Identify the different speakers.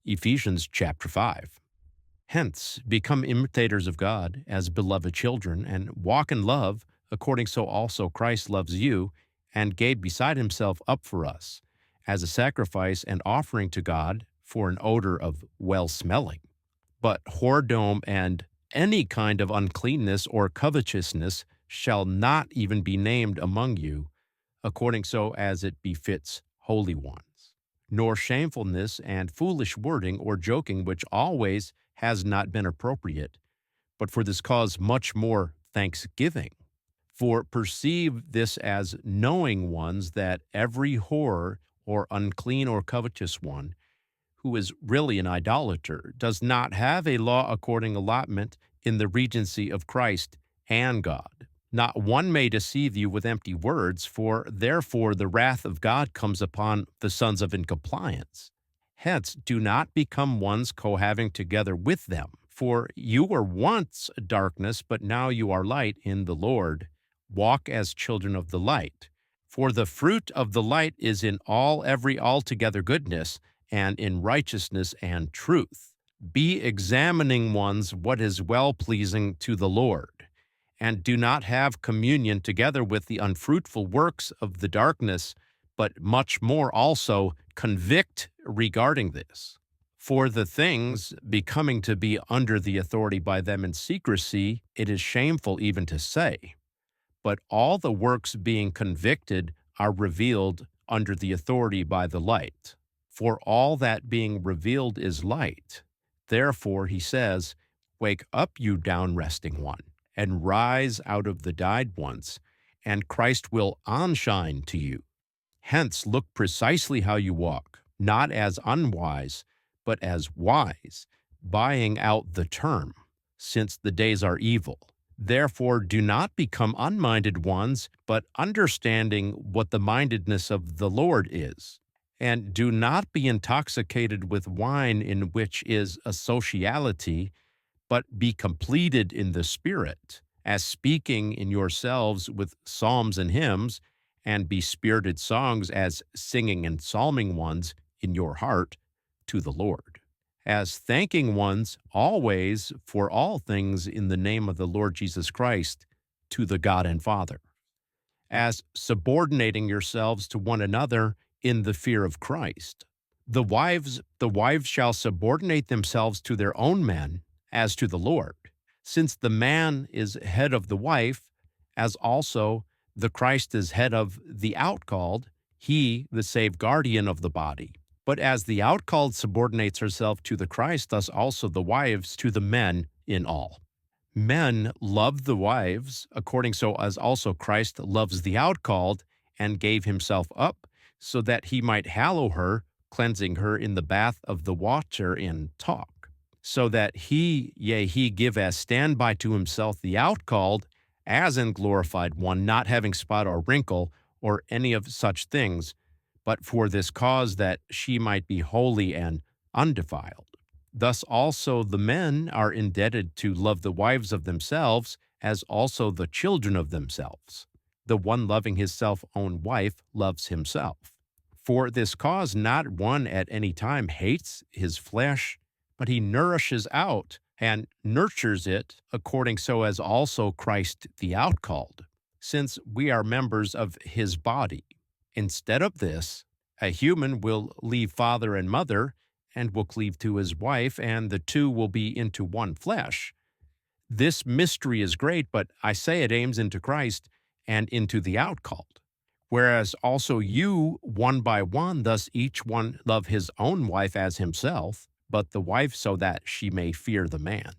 Speaker 1: Ephesians Chapter 5. Hence, become imitators of God as beloved children, and walk in love, according so also Christ loves you, and gave beside himself up for us, as a sacrifice and offering to God for an odor of well smelling. But whoredom and any kind of uncleanness or covetousness shall not even be named among you, according so as it befits holy ones, nor shamefulness and foolish wording or joking, which always has not been appropriate, but for this cause much more thanksgiving. For perceive this as knowing ones, that every whore or unclean or covetous one, who is really an idolater, does not have a law according allotment in the regency of Christ and God. Not one may deceive you with empty words, for therefore the wrath of God comes upon the sons of incompliance. Hence, do not become ones cohabiting together with them. For you were once darkness, but now you are light in the Lord. Walk as children of the light. For the fruit of the light is in every altogether goodness, and in righteousness and truth. Be examining ones what is well-pleasing to the Lord. And do not have communion together with the unfruitful works of the darkness, but much more also convict regarding this. For the things becoming to be under the authority by them in secrecy, it is shameful even to say. But all the works being convicted are revealed under the authority by the light. For all that being revealed is light. Therefore, he says, wake up, you down-resting one, and rise out of the died ones, and Christ will onshine to you. Hence, look precisely how you walk, not as unwise, but as wise, buying out the term, since the days are evil. Therefore, do not become unminded ones, but understanding what the mindedness of the Lord is. And do not be intoxicated with wine, in which is a sociality, but be completed in the Spirit, as speaking in yourselves with psalms and hymns, and be spirited songs, as singing and psalming ones in your heart to the Lord, as thanking ones always for all things in the name of the Lord Jesus Christ to the God and Father, as subordinating yourselves to one another in the fear of Christ. The wives shall subordinate themselves to their own men as to the Lord, since the man is head of the wife, as also the Christ is head of the outcalled, he the safeguardian of the body. But as the outcalled subordinates herself to the Christ, thus also the wives to the men in all. Men love the wives, according so as also Christ loves the outcalled, and gave himself up, so that he might hallow her, cleansing her in the bath of the water in talk. So that he give as standby to himself the outcalled, as in glorified one, not having spot or wrinkle, or any of such things, but for this cause, that she might be holy and undefiled. Thus also the men are indebted to love the wives of themselves, as also the children of themselves. The one loving his self-own wife loves himself. For this cause not one at any time hates his flesh, but he nourishes out and nurtures it, according so as also Christ the outcalled, since we are members of his body. Instead of this, a human will leave father and mother, and will cleave to his wife, and the two will be into one flesh. This mystery is great, but I say it aims into Christ and into the outcalled. Whereas also you, one by one, thus each one love his own wife as himself, but the wife so that she may fear the man.